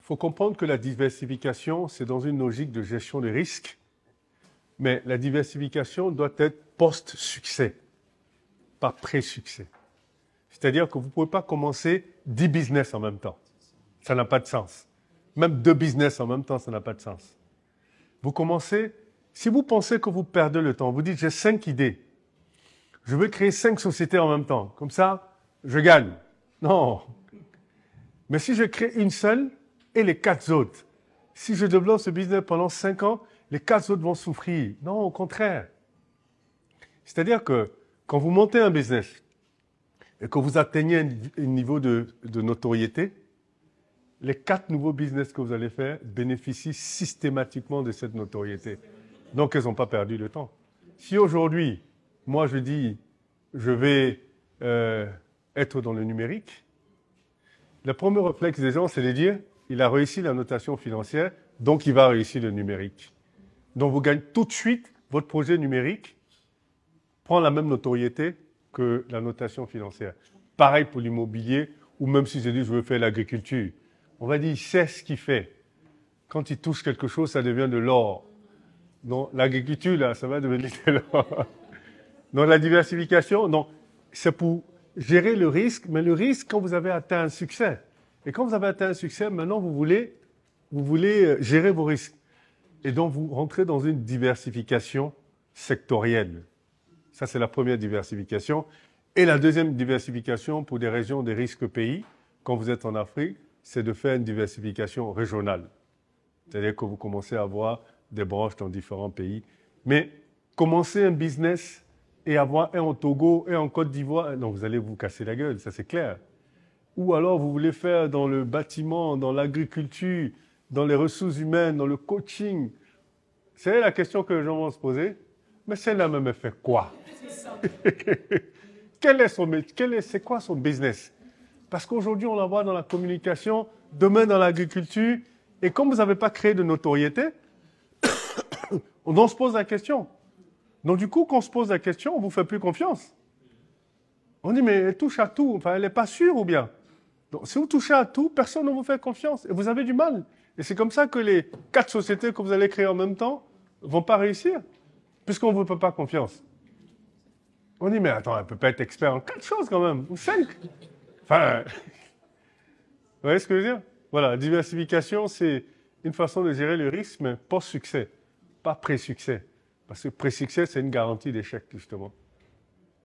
faut comprendre que la diversification, c'est dans une logique de gestion des risques, mais la diversification doit être post-succès, pas pré-succès. C'est-à-dire que vous ne pouvez pas commencer 10 business en même temps. Ça n'a pas de sens. Même 2 business en même temps, ça n'a pas de sens. Vous commencez, si vous pensez que vous perdez le temps, vous dites j'ai 5 idées, je veux créer 5 sociétés en même temps, comme ça, je gagne. Non. Mais si je crée une seule et les 4 autres, si je développe ce business pendant 5 ans, les 4 autres vont souffrir. Non, au contraire. C'est-à-dire que quand vous montez un business et que vous atteignez un niveau de notoriété, les 4 nouveaux business que vous allez faire bénéficient systématiquement de cette notoriété. Donc, elles n'ont pas perdu de temps. Si aujourd'hui, moi je dis, je vais être dans le numérique, le premier réflexe des gens, c'est de dire, il a réussi la notation financière, donc il va réussir le numérique. Donc vous gagnez tout de suite, votre projet numérique prend la même notoriété que la notation financière. Pareil pour l'immobilier, ou même si je dis, je veux faire l'agriculture. On va dire, il sait ce qu'il fait. Quand il touche quelque chose, ça devient de l'or. Donc l'agriculture, là, ça va devenir de l'or. Donc la diversification, donc, c'est pour gérer le risque, mais le risque quand vous avez atteint un succès. Et quand vous avez atteint un succès, maintenant vous voulez gérer vos risques. Et donc vous rentrez dans une diversification sectorielle. Ça, c'est la première diversification. Et la deuxième diversification pour des régions des risques pays, quand vous êtes en Afrique, c'est de faire une diversification régionale. C'est-à-dire que vous commencez à avoir des branches dans différents pays. Mais commencer un business et avoir un au Togo et en Côte d'Ivoire, non, vous allez vous casser la gueule, ça c'est clair. Ou alors vous voulez faire dans le bâtiment, dans l'agriculture, dans les ressources humaines, dans le coaching. C'est la question que les gens vont se poser. Mais celle-là même, elle fait quoi? C'est quoi son business? Parce qu'aujourd'hui, on la voit dans la communication, demain dans l'agriculture. Et comme vous n'avez pas créé de notoriété, on se pose la question. Donc du coup, quand on se pose la question, on ne vous fait plus confiance. On dit, mais elle touche à tout. Enfin, elle n'est pas sûre ou bien? Donc, si vous touchez à tout, personne ne vous fait confiance. Et vous avez du mal. Et c'est comme ça que les 4 sociétés que vous allez créer en même temps ne vont pas réussir. Puisqu'on ne vous fait pas confiance. On dit, mais attends, elle ne peut pas être expert en 4 choses quand même. Ou 5. Enfin, vous voyez ce que je veux dire? Voilà, la diversification, c'est une façon de gérer le risque, mais post-succès, pas pré-succès. Parce que pré-succès, c'est une garantie d'échec, justement.